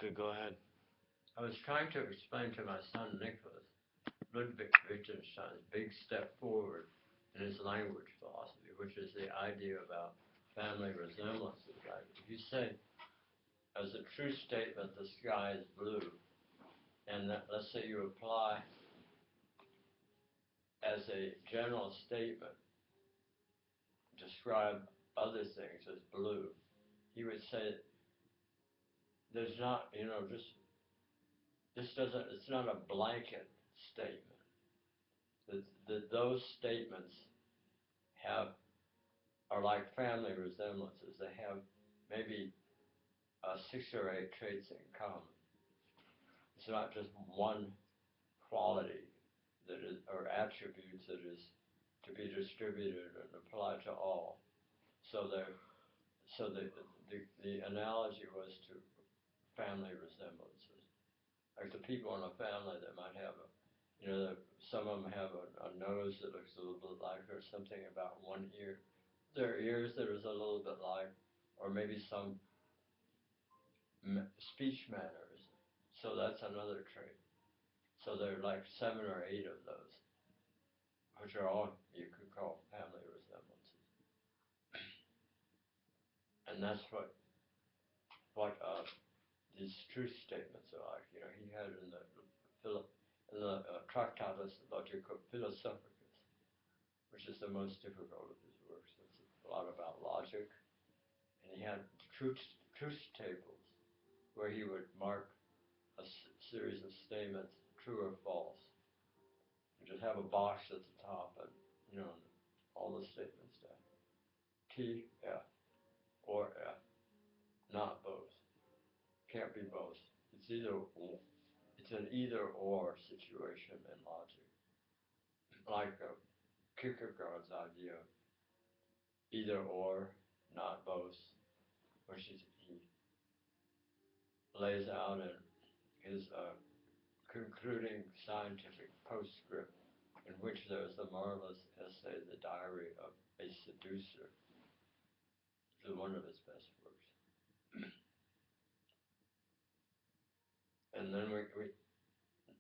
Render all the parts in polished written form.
Okay, go ahead. I was trying to explain to my son Nicholas Ludwig Wittgenstein's big step forward in his language philosophy, which is the idea about family resemblances. Like if you say, as a true statement, the sky is blue, and let's say you apply as a general statement, describe other things as blue, he would say there's not, it's not a blanket statement. Those statements are like family resemblances. They have maybe 6 or 8 traits in common. It's not just one quality or attributes that is to be distributed and applied to all. So the analogy was to family resemblances. Like the people in a family that might have some of them have a nose that looks a little bit like, or something about one ear. Their ears that is a little bit like, or maybe some speech mannerism. So that's another trait. So there are like 7 or 8 of those, which are all you could call family resemblances. And that's what these truth statements are like. He had in the Tractatus Logico Philosophicus, which is the most difficult of his works. It's a lot about logic, and he had truth tables where he would mark a series of statements, true or false. You just have a box at the top, and all the statements down. T, F, or F, not both. Can't be both. It's an either or situation in logic. Like Kierkegaard's idea of either or, not both, which he lays out in his concluding scientific postscript, in which there's the marvelous essay, The Diary of a Seducer. It's one of his best works. And then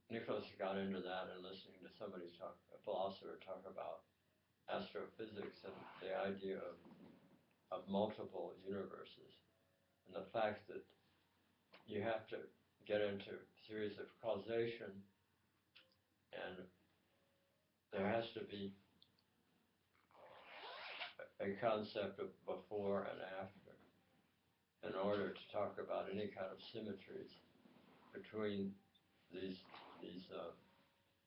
Nicholas got into that and listening to a philosopher talk about astrophysics and the idea of multiple universes, and the fact that you have to get into a series of causation, and there has to be a concept of before and after in order to talk about any kind of symmetries between these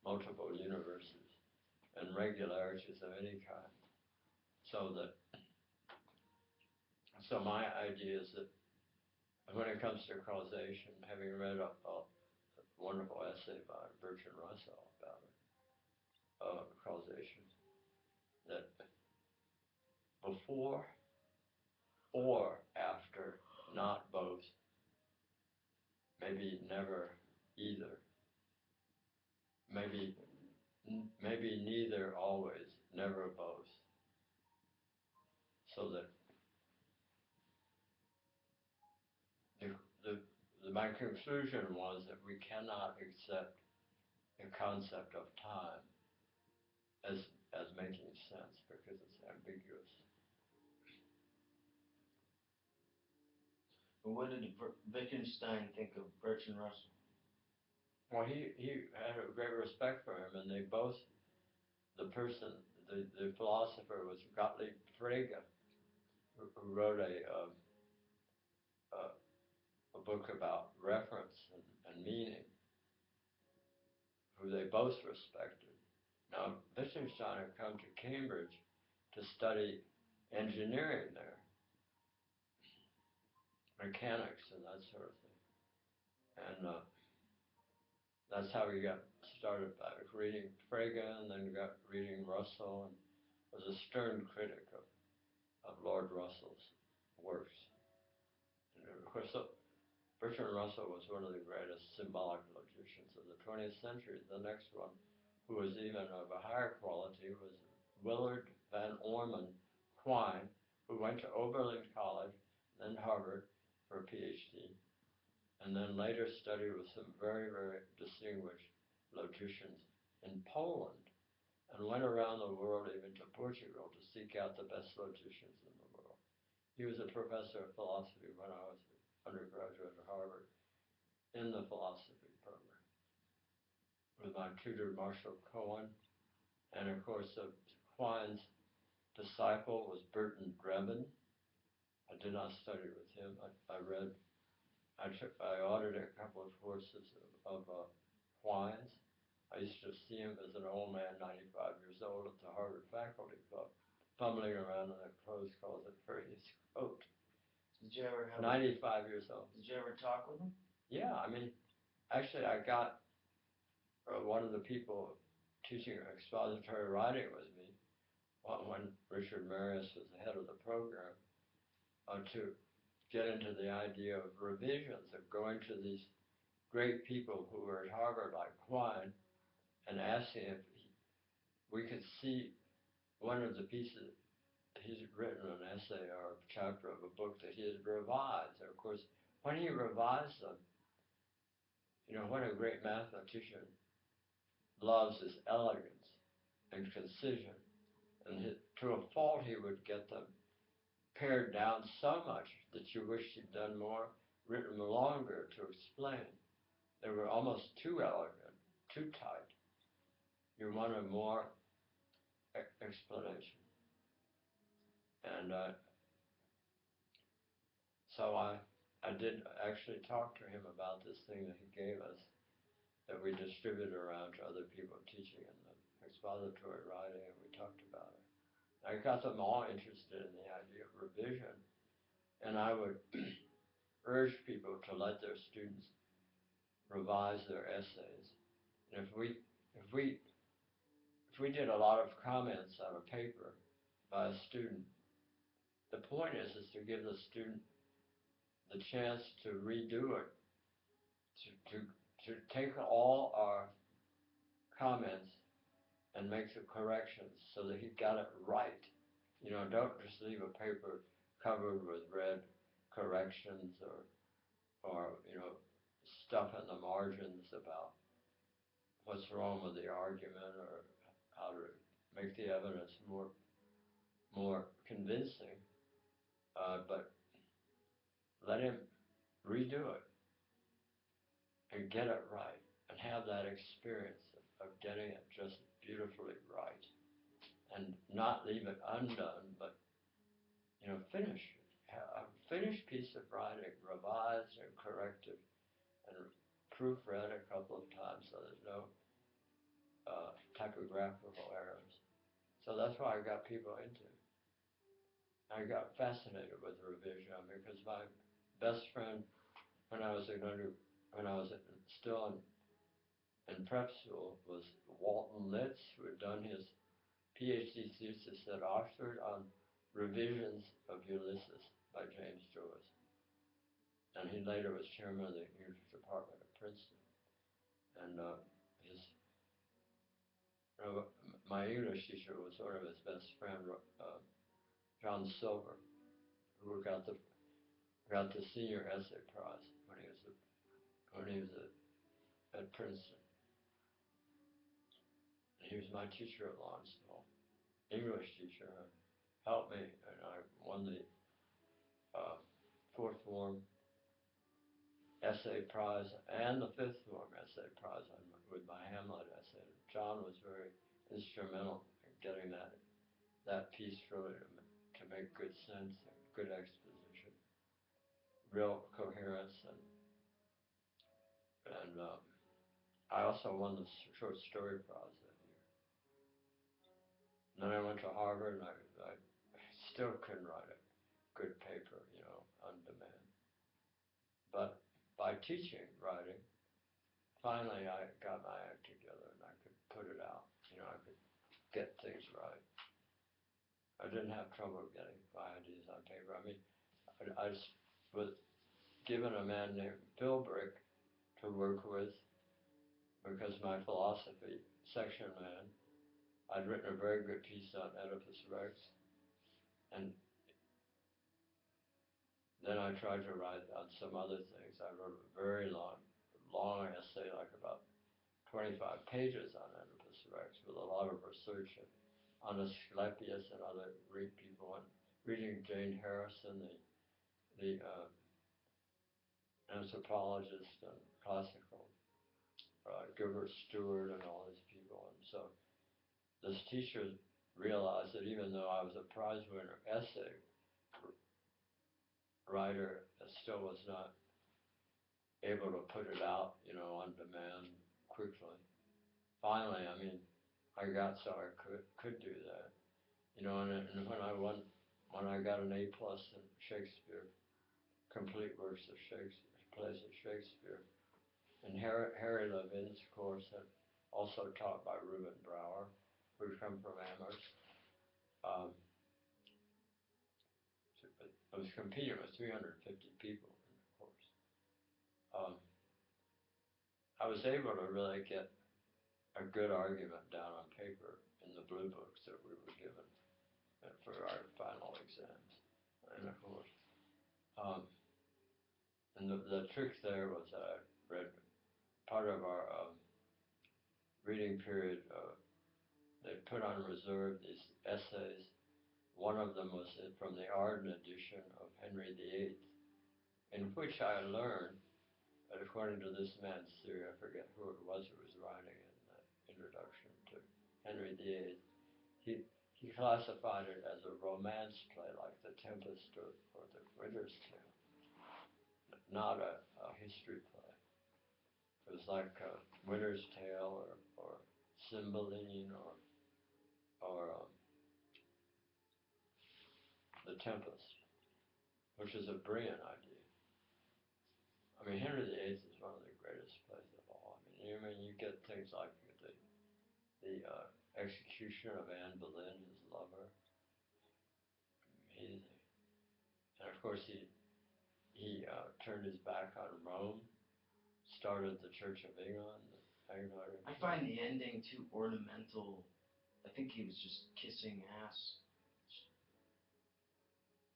multiple universes and regularities of any kind. So my idea is that when it comes to causation, having read a wonderful essay by Bertrand Russell about causation, that before or after, not both, maybe never either, maybe neither always, never both. So that my conclusion was that we cannot accept the concept of time as making sense because it's ambiguous. What did Wittgenstein think of Bertrand Russell? Well, he had a great respect for him, and they both, the philosopher was Gottlieb Frege, who wrote a book about reference and meaning, who they both respected. Now, Wittgenstein had come to Cambridge to study engineering there, mechanics and that sort of thing. And that's how he got started, by reading Frege and then got reading Russell, and was a stern critic of Lord Russell's works. And of course, Bertrand Russell was one of the greatest symbolic logicians of the 20th century. The next one, who was even of a higher quality, was Willard Van Orman Quine, who went to Oberlin College, then Harvard for a PhD, and then later studied with some very, very distinguished logicians in Poland, and went around the world, even to Portugal, to seek out the best logicians in the world. He was a professor of philosophy when I was an undergraduate at Harvard in the philosophy program, with my tutor Marshall Cohen, and of course Quine's disciple was Burton Drebin. I did not study with him. I audited a couple of courses of Quine's. I used to see him as an old man, 95 years old, at the Harvard Faculty Club, fumbling around in a clothes closet for his coat. Did you ever have 95 years old. Did you ever talk with him? Yeah, I mean, actually, I got one of the people teaching expository writing with me when Richard Marius was the head of the program, to get into the idea of revisions, of going to these great people who were at Harvard, like Quine, and asking if we could see one of the pieces. He's written an essay or a chapter of a book that he has revised. And of course, when he revised them, what a great mathematician loves is elegance and concision. And to a fault, he would get them pared down so much that you wish he'd done more, written longer to explain. They were almost too elegant, too tight. You wanted more explanation. And so I did actually talk to him about this thing that he gave us, that we distributed around to other people teaching in the expository writing, and we talked about it. I got them all interested in the idea of revision, and I would urge people to let their students revise their essays. And if we did a lot of comments on a paper by a student, the point is to give the student the chance to redo it, to take all our comments and make the corrections so that he got it right. Don't just leave a paper covered with red corrections or stuff in the margins about what's wrong with the argument or how to make the evidence more convincing. But let him redo it and get it right and have that experience of getting it just beautifully right, and not leave it undone, but finish it. A finished piece of writing, revised and corrected and proofread a couple of times so there's no typographical errors. So that's why I got people into it. I got fascinated with revision because my best friend when I was still in prep school was Walton Litz, who had done his PhD thesis at Oxford on revisions of Ulysses by James Joyce. And he later was chairman of the English department at Princeton. And my English teacher was one of his best friends, John Silver, who got the senior essay prize when he was at Princeton. And he was my teacher at Lonsdale, English teacher, and helped me, and I won the fourth form essay prize and the fifth form essay prize with my Hamlet essay. John was very instrumental in getting that piece really to make good sense and good exposition, real coherence, and I also won the short story prize that year. And then I went to Harvard, and I still couldn't write a good paper, on demand. But by teaching writing, finally I got my act together and I could put it out. I could get things right. I didn't have trouble getting my ideas on paper. I mean, I was given a man named Philbrick to work with because my philosophy section man, I'd written a very good piece on Oedipus Rex, and then I tried to write on some other things. I wrote a very long essay, like about 25 pages on Oedipus Rex, with a lot of research on Asclepius and other Greek people, and reading Jane Harrison, the anthropologist and classical, Gilbert Stuart, and all these people. And so this teacher realized that even though I was a prize winner essay writer, I still was not able to put it out, on demand quickly. Finally, I mean, I got so I could do that, and when I got an A+ in Shakespeare, complete works of Shakespeare, plays of Shakespeare, and Harry Levin's course, and also taught by Reuben Brower, who'd come from Amherst. I was competing with 350 people in the course. I was able to really get a good argument down on paper in the blue books that we were given for our final exams and the course. And the trick there was that I read part of our reading period. They put on reserve these essays. One of them was from the Arden edition of Henry VIII, in which I learned that according to this man's theory, I forget who it was who was writing in the introduction to Henry VIII, he classified it as a romance play like The Tempest or The Winter's Tale, not a history play. It was like Winter's Tale or Cymbeline or The Tempest, which is a brilliant idea. I mean, Henry VIII is one of the greatest plays of all. I mean, you get things like the execution of Anne Boleyn, his lover, amazing. And of course, he turned his back on Rome, started the Church of England. I find the ending too ornamental. I think he was just kissing ass.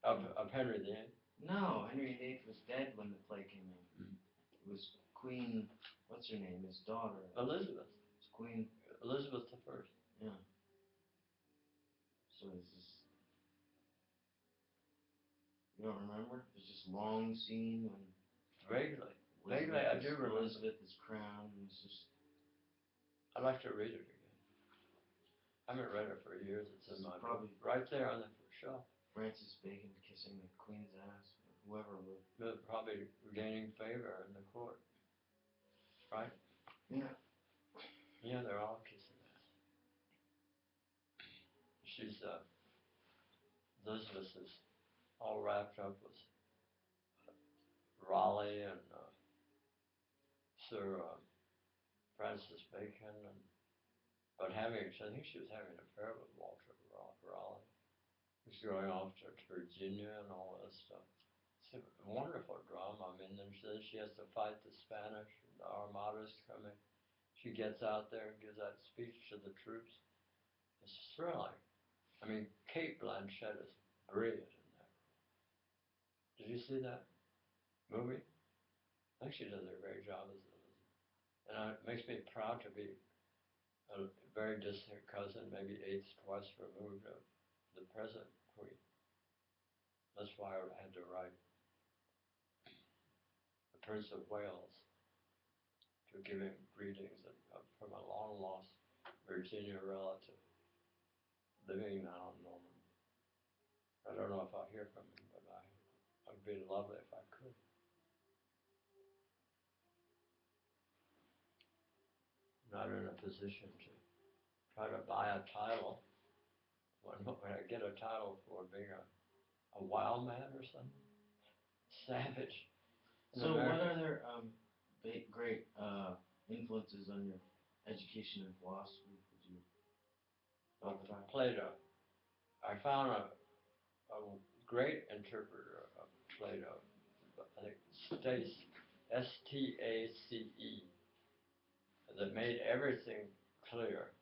Of Henry VIII? No, Henry VIII was dead when the play came out. Mm. It was Queen, what's her name, his daughter? Elizabeth. It's Queen Elizabeth I. Yeah. So it's just, you don't remember? There's just long scene when Vaguely, I do remember. Elizabeth is crowned, and it's just. I'd like to read it again. I haven't read it for years. It's in my book, right there on the shelf. Francis Bacon kissing the Queen's ass, or whoever would. Probably gaining favor in the court, right? Yeah. Yeah, they're all kissing ass. She's Elizabeth is all wrapped up with Raleigh and Sir Francis Bacon, but I think she was having an affair with Walter Raleigh. He was going off to Virginia and all this stuff. It's a wonderful drama. I mean, then she has to fight the Spanish, and the Armada's coming. She gets out there and gives that speech to the troops. It's thrilling. I mean, Cate Blanchett is brilliant in that. Did you see that movie? I think she does a great job as Elizabeth. And it makes me proud to be a very distant cousin, maybe eighth twice removed of the present Queen. That's why I had to write the Prince of Wales to give him greetings from a long lost Virginia relative living now in Norman. I don't know if I'll hear from him, but I'd be lovely if I could. Not in a position to try to buy a title. When I get a title for being a wild man or something, savage. So what other great influences on your education and philosophy would you talk about? Plato. I found a great interpreter of Plato. I think Stace, Stace, that made everything clear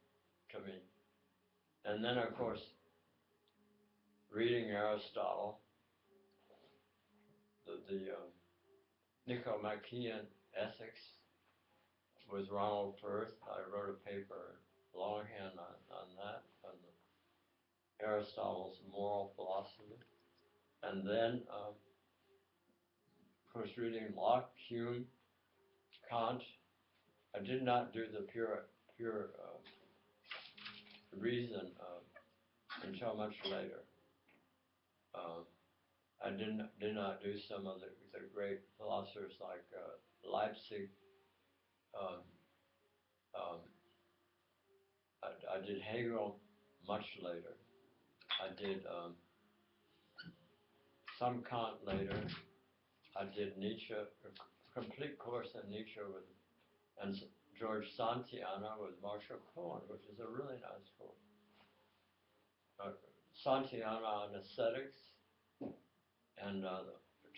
to me. And then, of course, reading Aristotle, the Nicomachean Ethics with Ronald Firth. I wrote a paper longhand on that, on Aristotle's moral philosophy. And then, of course, reading Locke, Hume, Kant. I did not do the pure reason until much later. I did not do some of the great philosophers like Leipzig. I did Hegel much later. I did some Kant later. I did Nietzsche, a complete course on Nietzsche and George Santayana with Marshall Cohen, which is a really nice course. Santayana on aesthetics, and a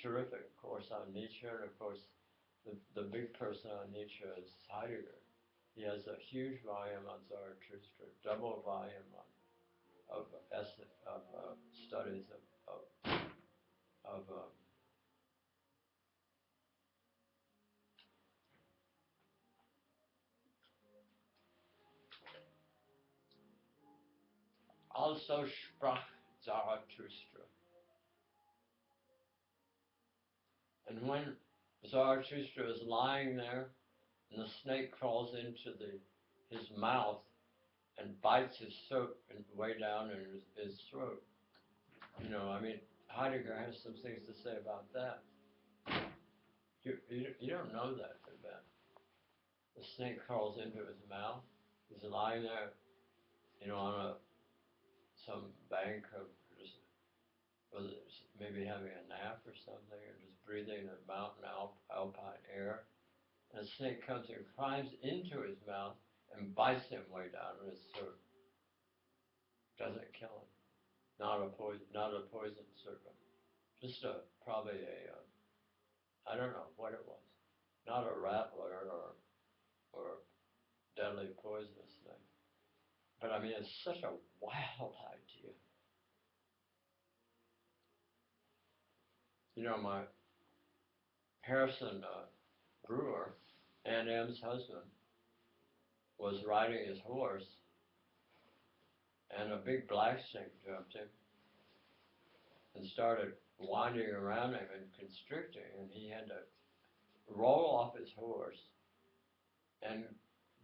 terrific course on Nietzsche, and of course the big person on Nietzsche is Heidegger. He has a huge volume on Zarathustra, double volume of studies of also sprach Zarathustra. And when Zarathustra is lying there, and the snake crawls into his mouth and bites his throat and way down in his throat. You know, I mean, Heidegger has some things to say about that. You don't know that, I bet. The snake crawls into his mouth. He's lying there, you know, on some bank of just maybe having a nap or something, or just breathing the mountain alpine air. And a snake comes and climbs into his mouth and bites him way down in his throat. Doesn't kill him. Not a poison serpent. Just probably I don't know what it was. Not a rattler or deadly poisonous thing. But I mean, it's such a wild idea. You know, my Harrison Brewer, Aunt M's husband, was riding his horse, and a big black snake jumped him and started winding around him and constricting, and he had to roll off his horse and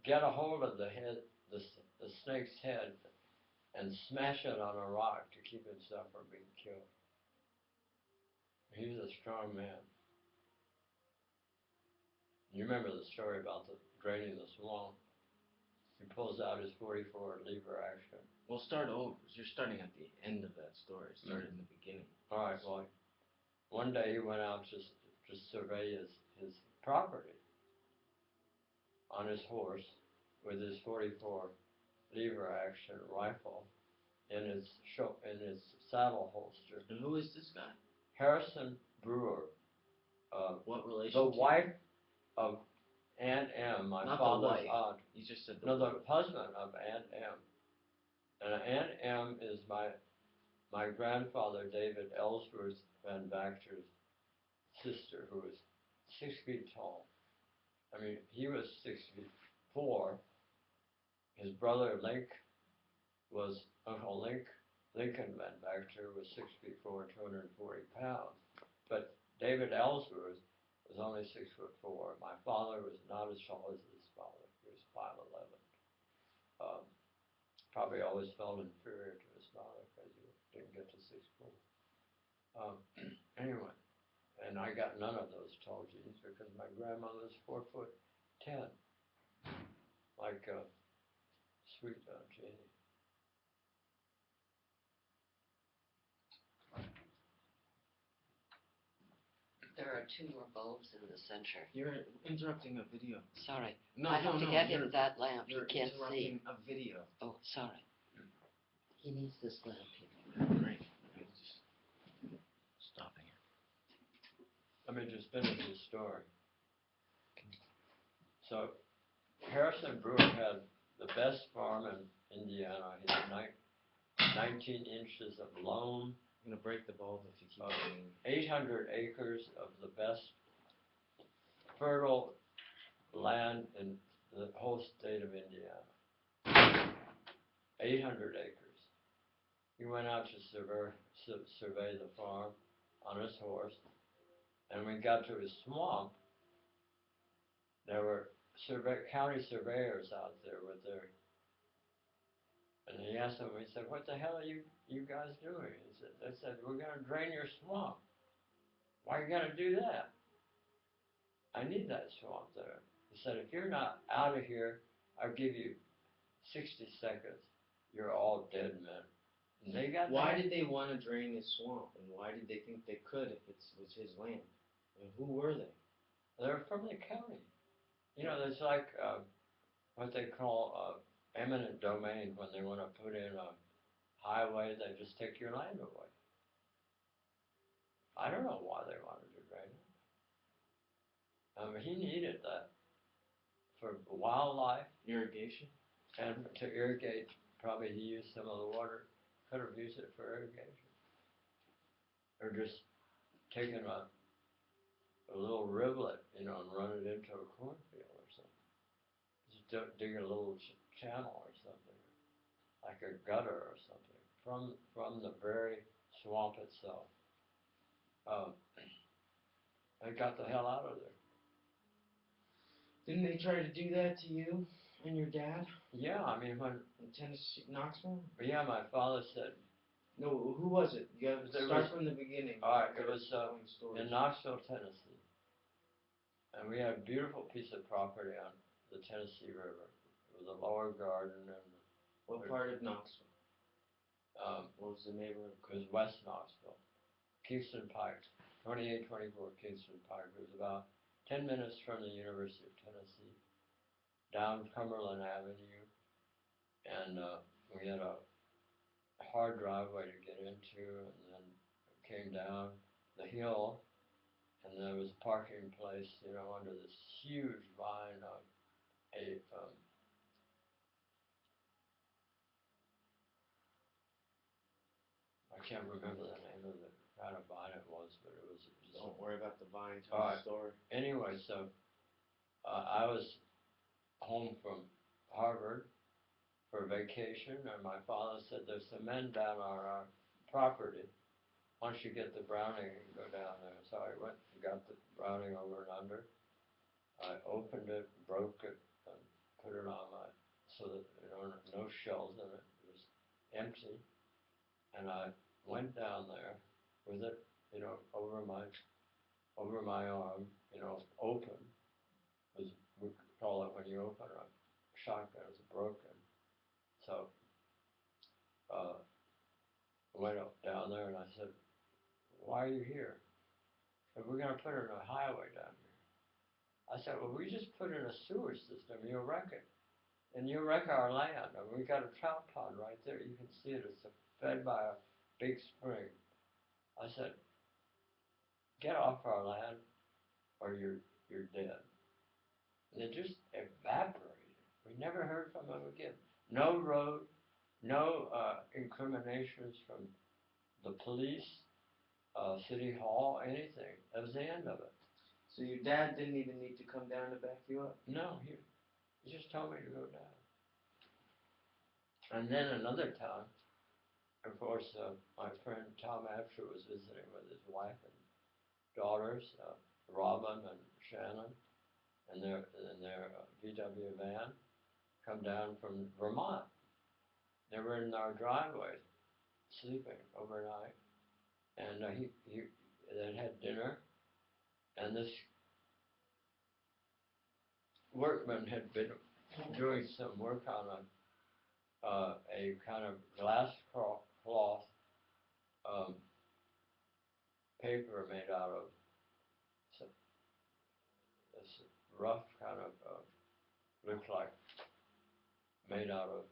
get a hold of the snake's head, and smash it on a rock to keep himself from being killed. He was a strong man. You remember the story about the draining the swamp. He pulls out his 44 lever action. We'll start over, because you're starting at the end of that story. Start in the beginning. All right, well, one day he went out to survey his property on his horse with his 44 lever action rifle in his saddle holster. And who is this guy? Harrison Brewer. What relation? The wife of Aunt M, my Not father's the wife. aunt. You just said the husband of Aunt M. And Aunt M is my grandfather, David Ellsworth Van Vactor's sister, who was 6 feet tall. I mean, he was 6'4". His brother was Uncle Lincoln Van Vactor, was 6'4", 240 pounds. But David Ellsworth was only 6'4". My father was not as tall as his father. He was 5'11". Probably always felt inferior to his father because he didn't get to 6'4". Anyway, and I got none of those tall genes because my grandmother was 4'10", like sweet Janie. There are 2 more bulbs in the center. You're interrupting a video. Sorry. No, I have to get him that lamp. You're He can't see. interrupting a video. Oh, sorry. He needs this lamp here. Great. Just stopping it. Let me just finish the story. So, Harrison Brewer had the best farm in Indiana. He had 19 inches of loam. gonna break the bulb if you keep Okay. going. 800 acres of the best fertile land in the whole state of Indiana. 800 acres. He went out to survey the farm on his horse, and when we got to his swamp, there were county surveyors out there with their, and he asked them, he said, "What the hell are you guys doing?" They said, "We're going to drain your swamp." "Why are you going to do that?" "I need that swamp there." He said, "If you're not out of here, I'll give you 60 seconds. You're all dead men." And they got Why did they want to drain his swamp, and why did they think they could if it was his land? And who were they? They're from the county. You know, there's like what they call eminent domain when they want to put in a highway, they just take your land away. I don't know why they wanted to drain it. He needed that for wildlife Irrigation? and to irrigate. Probably he used some of the water, could have used it for irrigation. Or just taken a little rivulet, you know, and run it into a cornfield or something. Just dig a little channel or something, like a gutter or something, from the very swamp itself. They got the hell out of there. Didn't they try to do that to you and your dad Yeah, I mean, in Tennessee, Knoxville? yeah, my father said, No, who was it? You gotta There start was- from the beginning. all right, it was Telling stories. in Knoxville, Tennessee. And we had a beautiful piece of property on the Tennessee River. It was a lower garden, and What part of Knoxville? What was the neighborhood? it was West Knoxville. Kingston Pike, 2824 Kingston Pike. It was about 10 minutes from the University of Tennessee, down Cumberland Avenue. And we had a hard driveway to get into, and then came down the hill, and there was a parking place, you know, under this huge vine of a I can't remember the name of the kind of vine it was, but it was just. Don't worry about the vine. All Tell right. the story. Anyway, so I was home from Harvard for vacation, and my father said, "There's some men down our property. Why don't you get the Browning and go down there?" So I went and got the Browning over and under. I opened it, broke it, and put it on so that there were no shells in it. It was empty. And I went down there with it, you know, over my arm, you know, open. Was we call it when you open a shotgun, it's broken. So I went up down there and I said, "Why are you here?" "If we're going to put in a highway down here." I said, "Well, we just put in a sewer system, you'll wreck it. And you'll wreck our land. And we got a trout pond right there. You can see it. It's fed by a big spring." I said, "Get off our land or you're dead." And it just evaporated. We never heard from them again. No road, no incriminations from the police, city hall, anything. That was the end of it. So your dad didn't even need to come down to back you up? No, he just told me to go down. And then another time, of course, my friend Tom Asher was visiting with his wife and daughters, Robin and Shannon, and their VW van, come down from Vermont. They were in our driveway, sleeping overnight, and they had dinner, and this workman had been doing some work on a kind of glass cloth paper made out of this rough kind of looked like made out of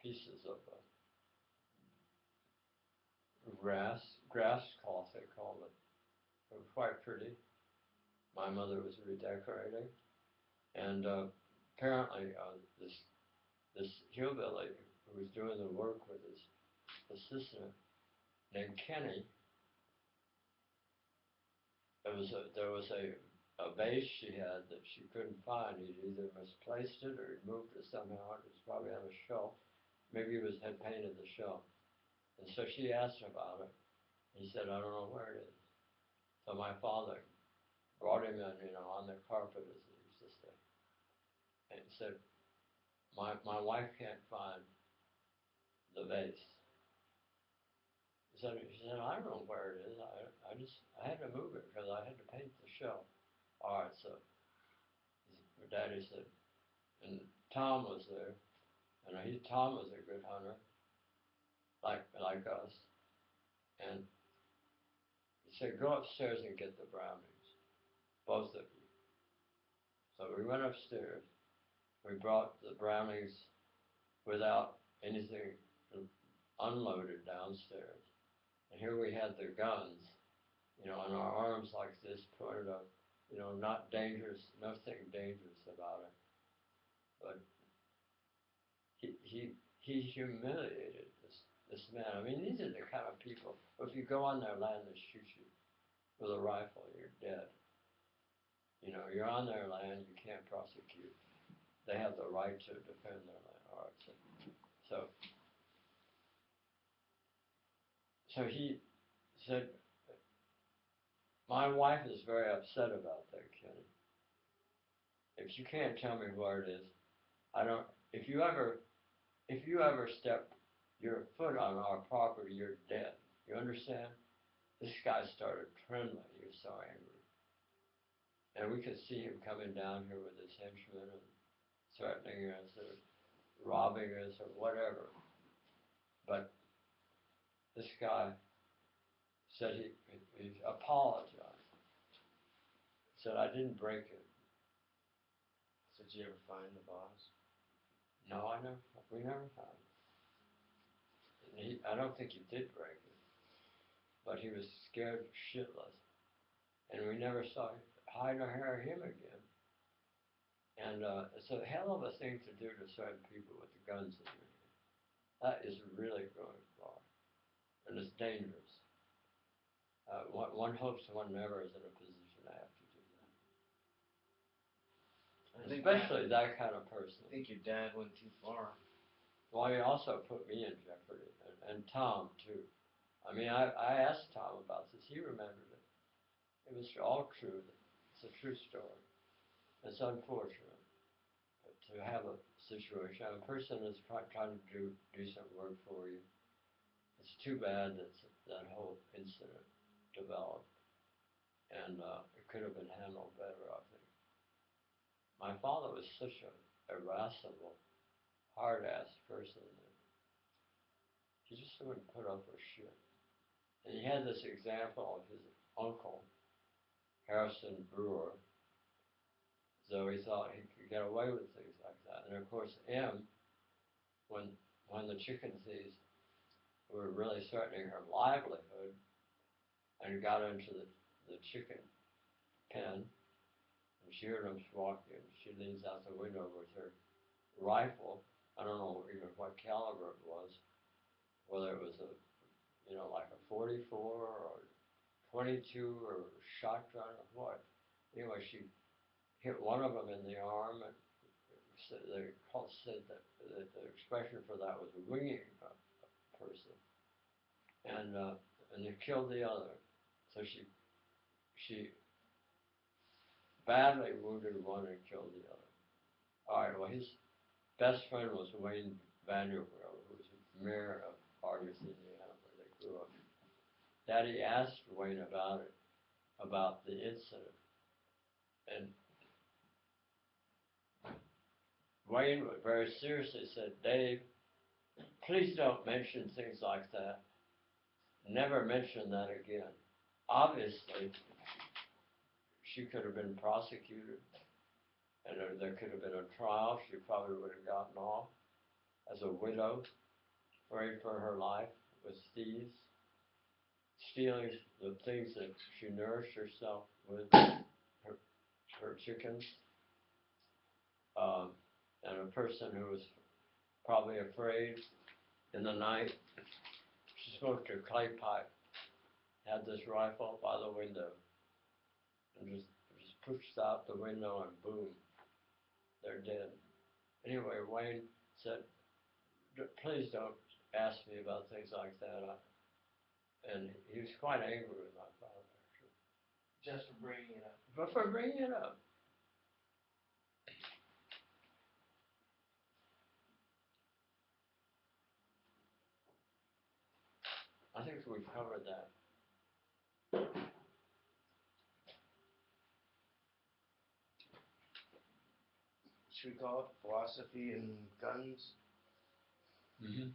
pieces of grass cloth they called it. It was quite pretty. My mother was redecorating, and apparently this hillbilly who was doing the work with his assistant named Kenny. There was a vase she had that she couldn't find. He'd either misplaced it or he'd moved it somehow. It was probably on a shelf. Maybe had painted the shelf. And so she asked about it. He said, I don't know where it is. So my father brought him in, on the carpet, as he used to say, and said, my wife can't find the vase. She said, I don't know where it is. I had to move it because I had to paint the shelf. All right, so Daddy said, and Tom was there, and Tom was a good hunter, like us, and he said, go upstairs and get the brownies, both of you. So we went upstairs. We brought the brownies without anything unloaded downstairs. And here we had the guns, on our arms like this, pointed up, not dangerous, nothing dangerous about it. But he humiliated this man. I mean, these are the kind of people, if you go on their land, they shoot you with a rifle, you're dead. You're on their land, you can't prosecute. They have the right to defend their land. All right, so he said, my wife is very upset about that, Kenny. If you can't tell me where it is, if you ever step your foot on our property, you're dead. You understand? This guy started trembling. He was so angry. And we could see him coming down here with his henchmen and threatening us or robbing us or whatever. But this guy said he apologized. Said, I didn't break it. So did you ever find the boss? No, we never found it. And I don't think he did break it. But he was scared shitless. And we never saw hide or hair him again. And it's a hell of a thing to do to certain people with the guns in their hand. That is really going far. And it's dangerous. One hopes one never is in a position to have to do that. Especially that kind of person. I think your dad went too far. Well, he also put me in jeopardy, and Tom, too. I mean, I asked Tom about this. He remembered it. It was all true. It's a true story. It's unfortunate to have a situation. A person is trying to do decent work for you. It's too bad that whole incident developed. And it could have been handled better, I think. My father was such an irascible, hard-ass person that he just wouldn't put up with shit. And he had this example of his uncle, Harrison Brewer, so he thought he could get away with things like that. And of course, when the chicken thieves were really threatening her livelihood and got into the chicken pen, and she heard them walking, she leans out the window with her rifle. I don't know even what caliber it was, whether it was like a 44 or 22 or shotgun or what. Anyway, she hit one of them in the arm, and they said that the expression for that was winging a person, and they killed the other. So she badly wounded one and killed the other. All right. Well, his best friend was Wayne Vanderbilt, who was mayor of Argus, Indiana, where they grew up. Daddy asked Wayne about the incident, and Wayne very seriously said, Dave, please don't mention things like that. Never mention that again. Obviously, she could have been prosecuted, and there could have been a trial. She probably would have gotten off as a widow, afraid for her life, with thieves, stealing the things that she nourished herself with, her chickens, and a person who was probably afraid in the night smoked a clay pipe, had this rifle by the window, and just pushed out the window and boom, they're dead. Anyway, Wayne said, please don't ask me about things like that. And he was quite angry with my father, actually. Just for bringing it up. But for bringing it up. I think we've covered that. Should we call it philosophy and guns? Mm-hmm.